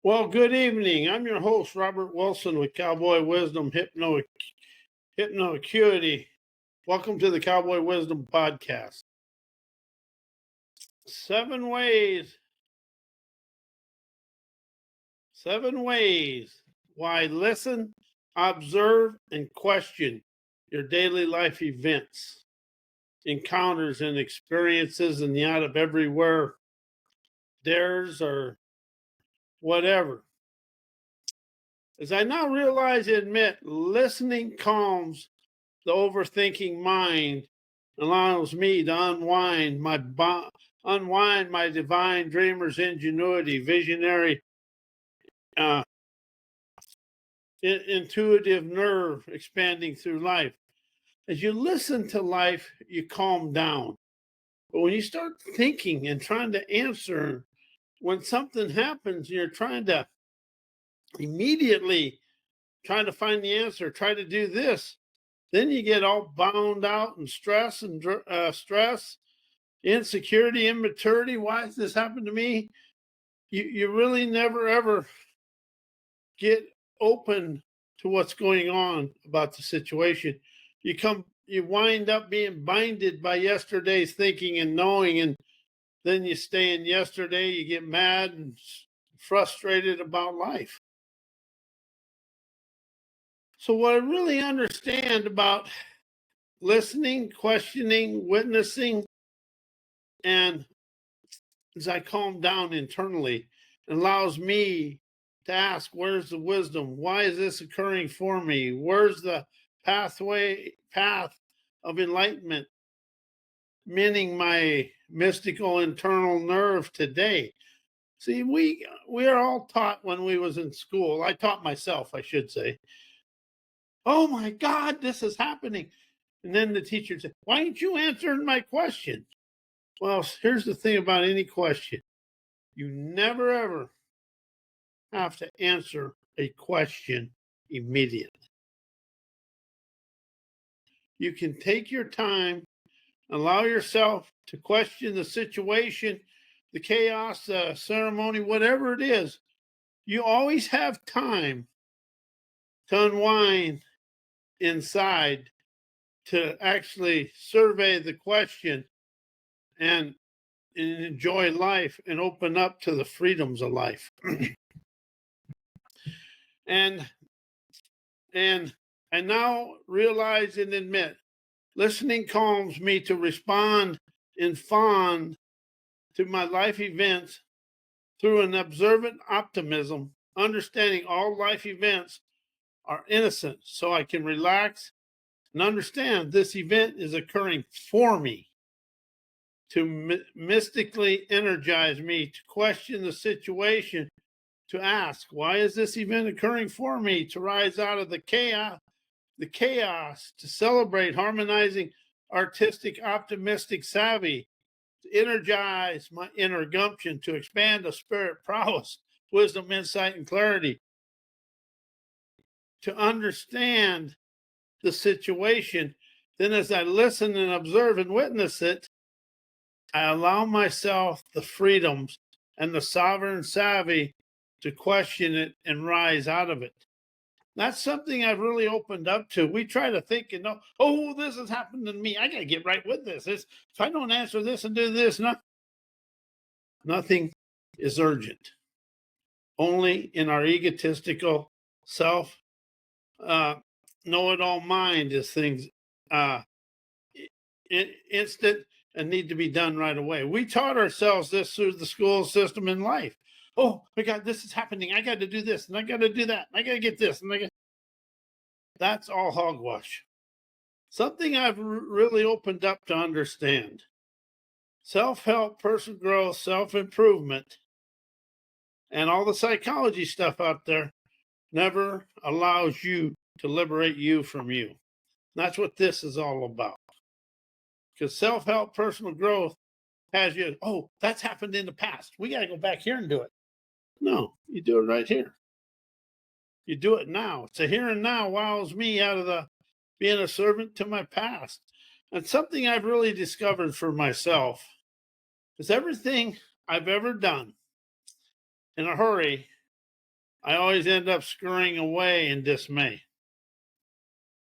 Well, good evening. I'm your host, Robert Wilson with Cowboy Wisdom Hypno Acuity. Welcome to the Cowboy Wisdom Podcast. 7 ways, 7 ways why listen, observe, and question your daily life events, encounters, and experiences, and the out of everywhere, dares, or whatever. As I now realize and admit, listening calms the overthinking mind, allows me to unwind my divine dreamer's ingenuity, visionary, uh, intuitive nerve expanding through life. As you listen to life, you calm down. But when you start thinking and trying to answer, when something happens, you're trying to immediately trying to find the answer, try to do this. Then you get all bound out and stress, insecurity, immaturity. Why has this happened to me? You really never ever get open to what's going on about the situation. You wind up being binded by yesterday's thinking and knowing, and then you stay in yesterday. You get mad and frustrated about life. So what I really understand about listening, questioning, witnessing, and as I calm down internally, it allows me to ask, where's the wisdom? Why is this occurring for me? Where's the path of enlightenment, meaning my mystical internal nerve today? See, we are all taught when we was in school. I taught myself, I should say. Oh my God, this is happening. And then the teacher said, why aren't you answering my question? Well, here's the thing about any question. You never ever have to answer a question immediately. You can take your time, allow yourself to question the situation, the chaos, the ceremony, whatever it is. You always have time to unwind inside, to actually survey the question and enjoy life and open up to the freedoms of life. and and I now realize and admit, listening calms me to respond in fond to my life events through an observant optimism, understanding all life events are innocent, so I can relax and understand this event is occurring for me, to mystically energize me, to question the situation, to ask, why is this event occurring for me, to rise out of the chaos, to celebrate harmonizing artistic, optimistic savvy, to energize my inner gumption, to expand the spirit prowess, wisdom, insight, and clarity, to understand the situation. Then, as I listen and observe and witness it, I allow myself the freedoms and the sovereign savvy to question it and rise out of it. That's something I've really opened up to. We try to think and know, oh, this has happened to me. I got to get right with this. If I don't answer this and do this, nothing is urgent. Only in our egotistical self, know-it-all mind is things instant and need to be done right away. We taught ourselves this through the school system in life. Oh my God, this is happening. I got to do this and I got to do that. And I got to get this and that's all hogwash. Something I've really opened up to understand. Self-help, personal growth, self-improvement, and all the psychology stuff out there never allows you to liberate you from you. That's what this is all about. Because self-help, personal growth has you, oh, that's happened in the past. We got to go back here and do it. No, you do it right here. You do it now. It's a here and now wows me out of the being a servant to my past. And something I've really discovered for myself is everything I've ever done in a hurry I always end up scurrying away in dismay,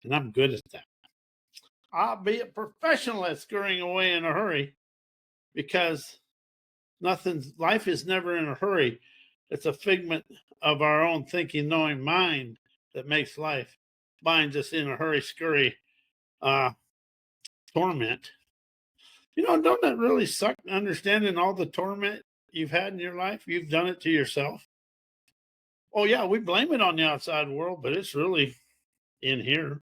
and I'm good at that. I'll be a professional at scurrying away in a hurry because life is never in a hurry. It's a figment of our own thinking, knowing mind that makes life. Binds us in a hurry, scurry, uh, torment. Don't that really suck understanding all the torment you've had in your life? You've done it to yourself. Oh, yeah, we blame it on the outside world, but it's really in here.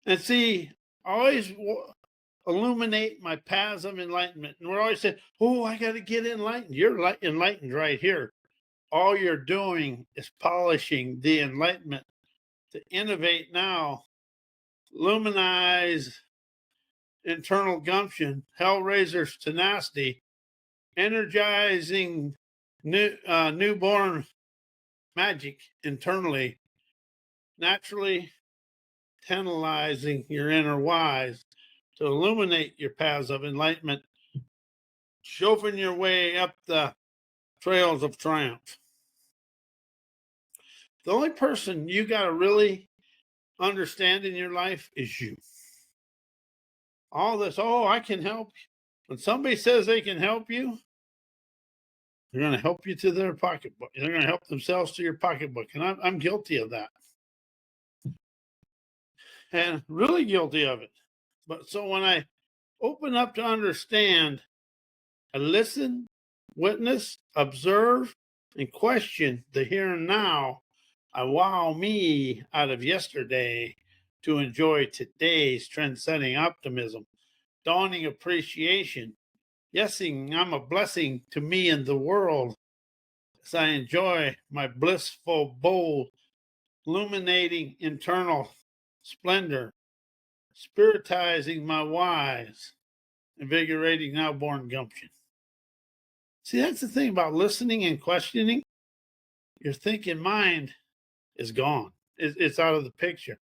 And see, I always illuminate my paths of enlightenment. And we're always saying, oh, I got to get enlightened. You're enlightened right here. All you're doing is polishing the enlightenment to innovate now, luminize internal gumption, hellraiser's tenacity, energizing newborn magic internally, naturally tantalizing your inner wise to illuminate your paths of enlightenment, chauffeuring your way up the trails of triumph. The only person you got to really understand in your life is you. All this, oh, I can help you. When somebody says they can help you, they're going to help you to their pocketbook. They're going to help themselves to your pocketbook. And I'm guilty of that. And really guilty of it. But so when I open up to understand, I listen, witness, observe, and question the here and now. I wow me out of yesterday to enjoy today's transcending optimism, dawning appreciation. Yesing, I'm a blessing to me and the world as I enjoy my blissful, bold, illuminating internal splendor, spiritizing my wise, invigorating now born gumption. See, that's the thing about listening and questioning. Your thinking mind is gone. It's out of the picture.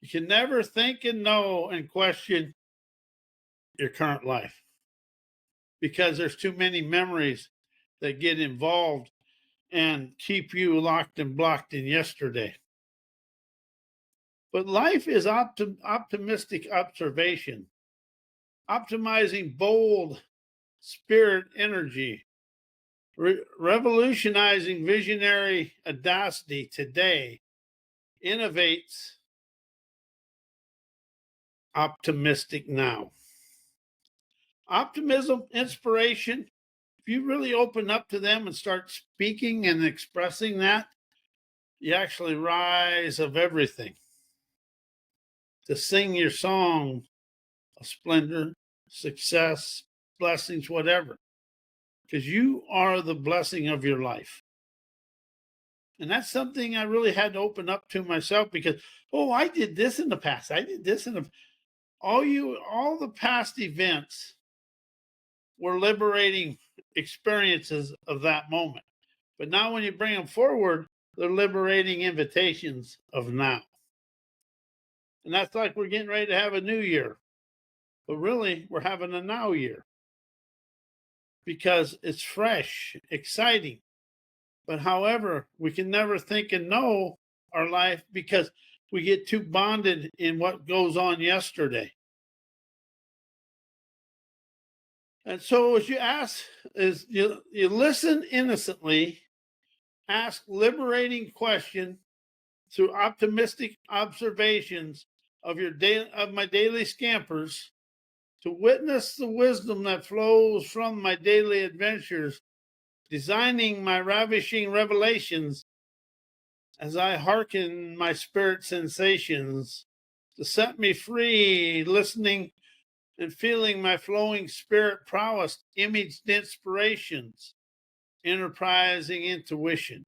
You can never think and know and question your current life because there's too many memories that get involved and keep you locked and blocked in yesterday. But life is optimistic observation, optimizing bold spirit energy, revolutionizing visionary audacity today, innovates optimistic now. Optimism, inspiration, if you really open up to them and start speaking and expressing that, you actually rise of everything to sing your song of splendor, success, blessings, whatever, because you are the blessing of your life. And that's something I really had to open up to myself because, oh, I did this in the past. I did this in the all the past events were liberating experiences of that moment. But now when you bring them forward, they're liberating invitations of now. And that's like we're getting ready to have a new year. But really, we're having a now year because it's fresh, exciting. But however, we can never think and know our life because we get too bonded in what goes on yesterday. And so as you ask, is you listen innocently, ask liberating question through optimistic observations of my daily scampers, to witness the wisdom that flows from my daily adventures, designing my ravishing revelations as I hearken my spirit sensations to set me free, listening and feeling my flowing spirit prowess, imaged inspirations, enterprising intuition,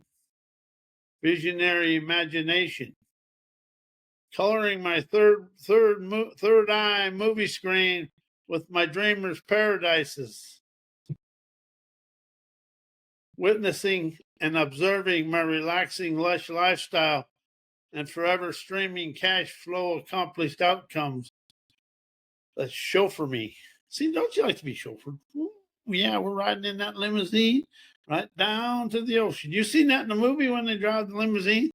visionary imagination, coloring my third eye movie screen with my dreamer's paradises, witnessing and observing my relaxing, lush lifestyle and forever streaming cash flow accomplished outcomes that chauffeur me. See, don't you like to be chauffeured? Ooh, yeah, we're riding in that limousine. right down to the ocean. You seen that in the movie when they drive the limousine?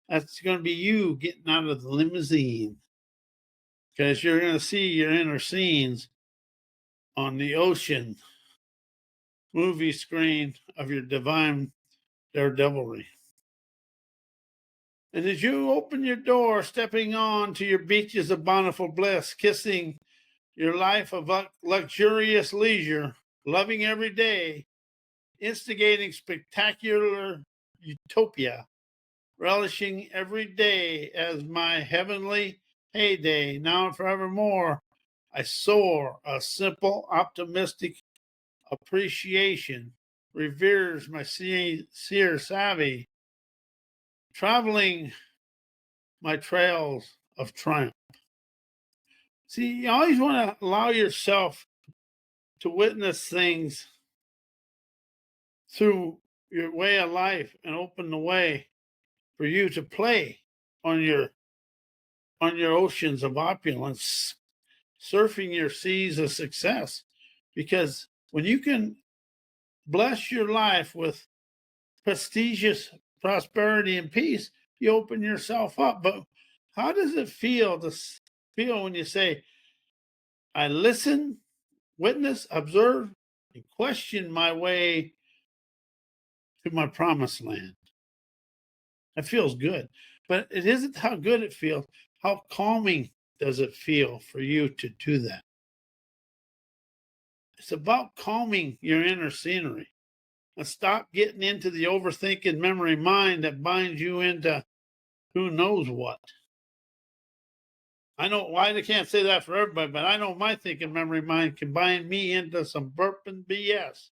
That's going to be you getting out of the limousine because you're going to see your inner scenes on the ocean movie screen of your divine daredevilry. And as you open your door, stepping on to your beaches of bountiful bliss, kissing your life of luxurious leisure, loving every day, instigating spectacular utopia, relishing every day as my heavenly heyday, now and forevermore, I soar a simple, optimistic appreciation, reveres my seer savvy, traveling my trails of triumph. See, you always want to allow yourself to witness things through your way of life and open the way for you to play on your oceans of opulence, surfing your seas of success. Because when you can bless your life with prestigious prosperity and peace, you open yourself up. But how does it feel when you say, I listen, witness, observe, and question my way to my promised land? It feels good. But it isn't how good it feels. How calming does it feel for you to do that? It's about calming your inner scenery and stop getting into the overthinking memory mind that binds you into who knows what. I know why they can't say that for everybody, but I know my thinking memory mind can bind me into some burping BS.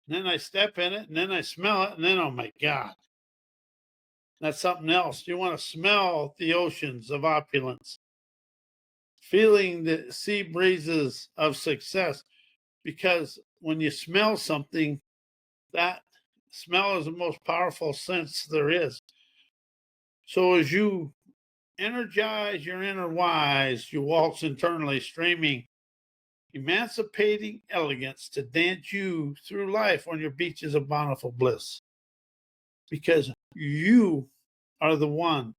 And then I step in it and then I smell it and then, oh my God, that's something else. You want to smell the oceans of opulence, feeling the sea breezes of success, because when you smell something, that smell is the most powerful sense there is. So as you energize your inner wise, you waltz internally, streaming emancipating elegance to dance you through life on your beaches of bountiful bliss. Because you are the one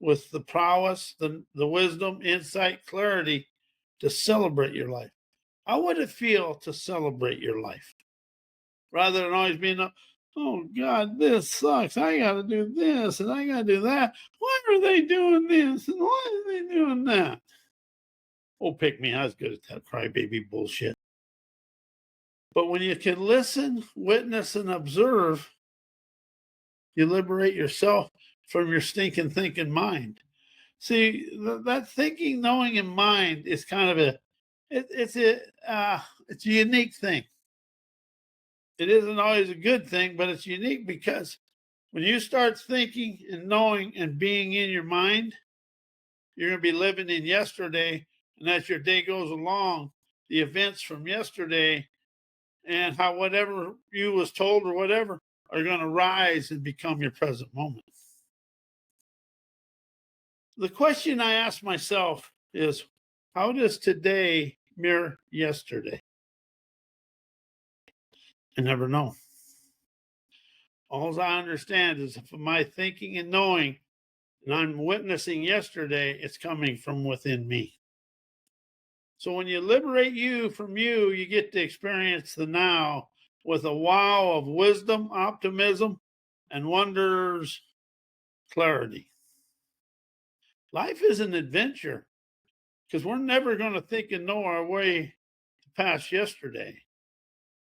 with the prowess, the wisdom, insight, clarity to celebrate your life. How would it feel to celebrate your life rather than always being, oh God, this sucks. I got to do this and I got to do that. Why are they doing this and why are they doing that? Oh, pick me. I was good at that crybaby bullshit. But when you can listen, witness, and observe, you liberate yourself from your stinking thinking mind. See, that thinking, knowing, and mind is kind of it's a unique thing. It isn't always a good thing, but it's unique because when you start thinking and knowing and being in your mind, you're going to be living in yesterday, and as your day goes along, the events from yesterday and how whatever you was told or whatever are going to rise and become your present moment. The question I ask myself is, how does today mirror yesterday? I never know. All I understand is if my thinking and knowing and I'm witnessing yesterday, it's coming from within me. So when you liberate you from you, you get to experience the now with a wow of wisdom, optimism, and wonders clarity. Life is an adventure because we're never going to think and know our way past yesterday.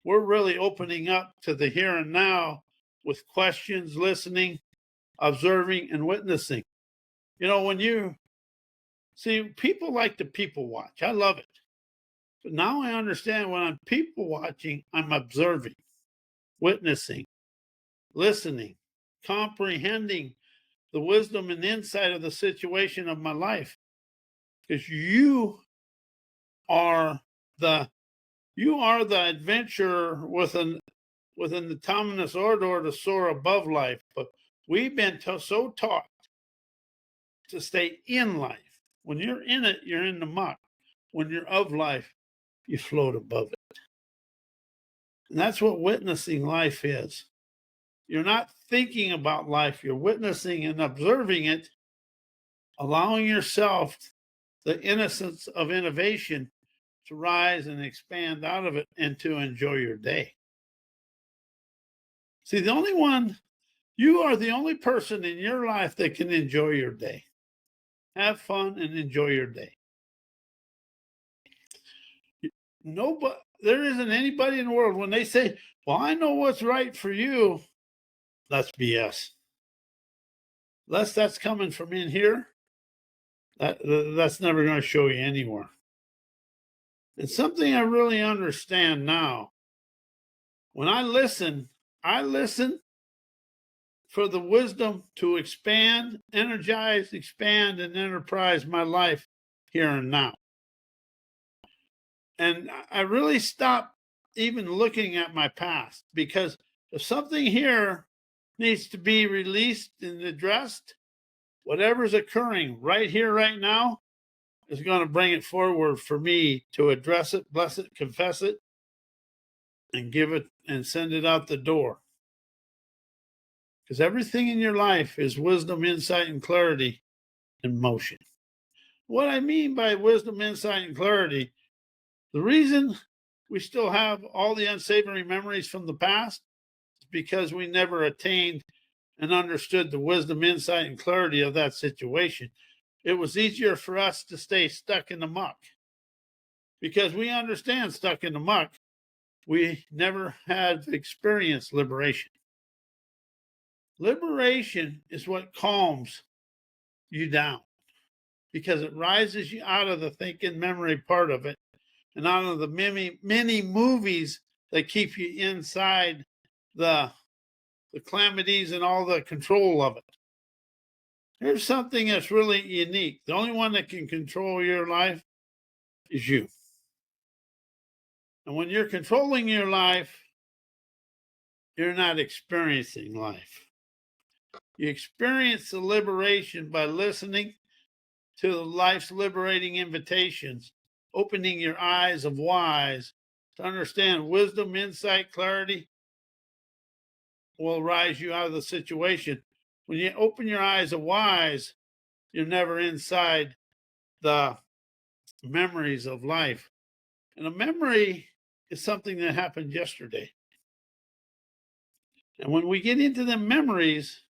We're really opening up to the here and now with questions, listening, observing, and witnessing. You know, when you see, people like to people watch. I love it. But now I understand when I'm people watching, I'm observing, witnessing, listening, comprehending the wisdom and insight of the situation of my life. Because are the you are the adventurer within the autonomous order to soar above life. But we've been so taught to stay in life. When you're in it, you're in the muck. When you're of life, you float above it. And that's what witnessing life is. You're not thinking about life, you're witnessing and observing it, allowing yourself the innocence of innovation to rise and expand out of it and to enjoy your day. See, you are the only person in your life that can enjoy your day. Have fun and enjoy your day. Nobody, there isn't anybody in the world when they say, well, I know what's right for you. That's BS. Unless that's coming from in here, that's never going to show you anywhere. It's something I really understand now. When I listen for the wisdom to expand, energize, expand, and enterprise my life here and now. And I really stopped even looking at my past, because if something here needs to be released and addressed, whatever's occurring right here, right now, is going to bring it forward for me to address it, bless it, confess it, and give it and send it out the door. Because everything in your life is wisdom, insight, and clarity in motion. What I mean by wisdom, insight, and clarity, the reason we still have all the unsavory memories from the past is because we never attained and understood the wisdom, insight, and clarity of that situation. It was easier for us to stay stuck in the muck because we understand stuck in the muck. We never had experienced liberation. Liberation is what calms you down because it rises you out of the thinking memory part of it and out of the many movies that keep you inside the calamities and all the control of it. Here's something that's really unique. The only one that can control your life is you. And when you're controlling your life, you're not experiencing life. You experience the liberation by listening to life's liberating invitations, opening your eyes of wise to understand wisdom, insight, clarity will rise you out of the situation. When you open your eyes of wise, you're never inside the memories of life. And a memory is something that happened yesterday. And when we get into the memories,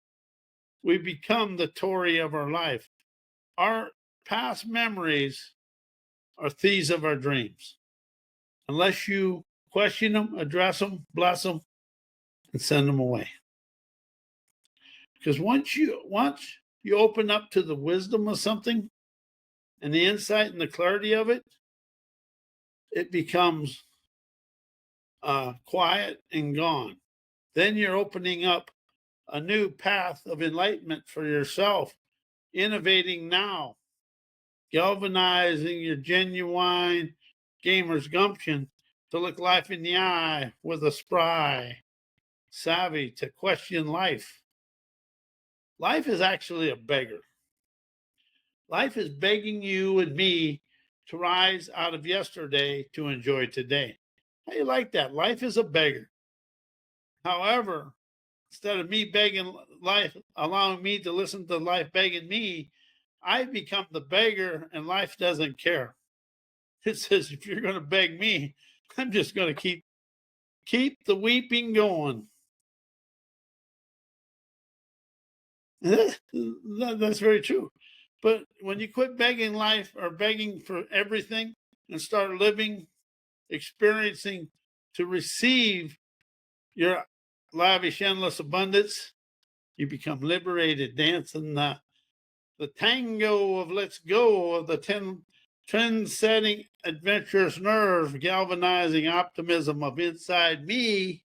we become the Tory of our life. Our past memories are thieves of our dreams. Unless you question them, address them, bless them, and send them away. Because once you open up to the wisdom of something and the insight and the clarity of it, it becomes quiet and gone. Then you're opening up a new path of enlightenment for yourself, innovating now, galvanizing your genuine gamer's gumption to look life in the eye with a spry savvy to question life. Life is actually a beggar. Life is begging you and me to rise out of yesterday to enjoy today. How do you like that? Life is a beggar. However, instead of me begging life, allowing me to listen to life begging me, I become the beggar and life doesn't care. It says, if you're going to beg me, I'm just going to keep the weeping going. That's very true. But when you quit begging life or begging for everything and start living, experiencing to receive your lavish, endless abundance, you become liberated, dancing the tango of let's go of the trend-setting, adventurous nerve, galvanizing optimism of inside me.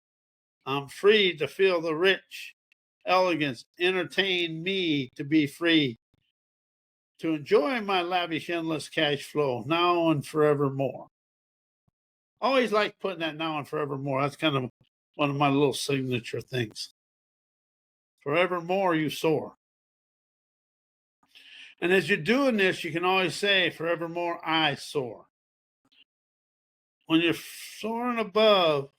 I'm free to feel the rich elegance, entertain me to be free, to enjoy my lavish, endless cash flow now and forevermore. Always like putting that now and forevermore. That's kind of one of my little signature things. Forevermore, you soar. And as you're doing this, you can always say, forevermore, I soar. When you're soaring above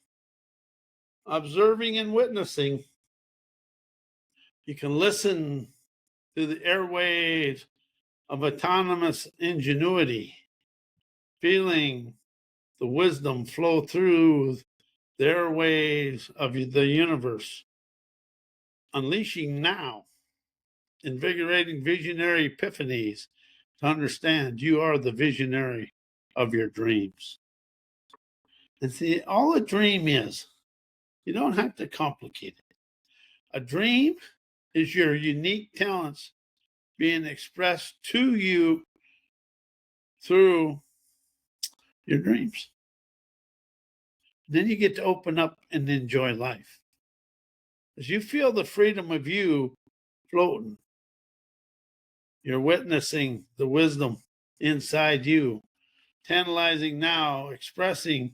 observing and witnessing. You can listen to the airwaves of autonomous ingenuity, feeling the wisdom flow through the airwaves of the universe, unleashing now invigorating visionary epiphanies to understand you are the visionary of your dreams. And see, all a dream is, you don't have to complicate it. A dream is your unique talents being expressed to you through your dreams. Then you get to open up and enjoy life. As you feel the freedom of you floating, you're witnessing the wisdom inside you, tantalizing now, expressing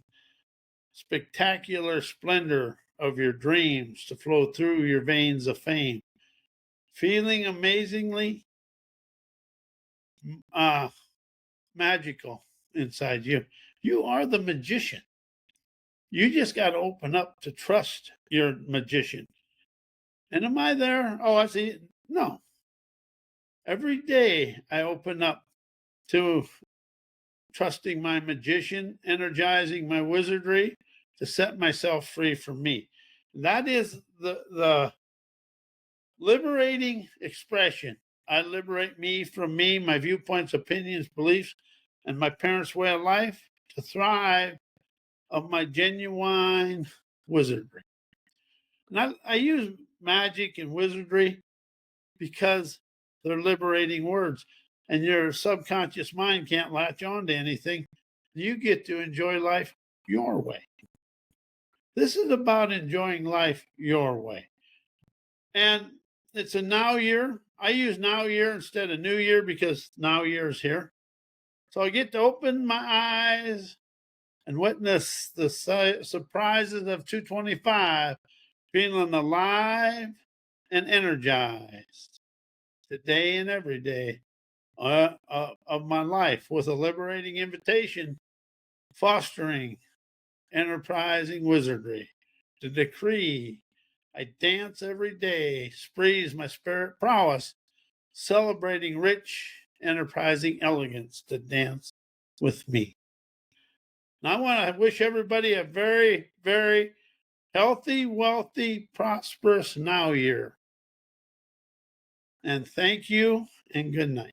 spectacular splendor of your dreams to flow through your veins of fame, feeling amazingly magical inside you. You are the magician. You just got to open up to trust your magician. And am I there? Oh, I see. No. Every day I open up to trusting my magician, energizing my wizardry to set myself free from me. That is the liberating expression. I liberate me from me, my viewpoints, opinions, beliefs, and my parents' way of life to thrive of my genuine wizardry. And I use magic and wizardry because they're liberating words, and your subconscious mind can't latch on to anything. You get to enjoy life your way. This is about enjoying life your way. And it's a now year. I use now year instead of new year because now year is here. So I get to open my eyes and witness the surprises of 225, feeling alive and energized today and every day of my life with a liberating invitation, fostering enterprising wizardry to decree. I dance every day, sprees my spirit prowess, celebrating rich, enterprising elegance to dance with me. Now, I want to wish everybody a very, very healthy, wealthy, prosperous now year. And thank you and good night.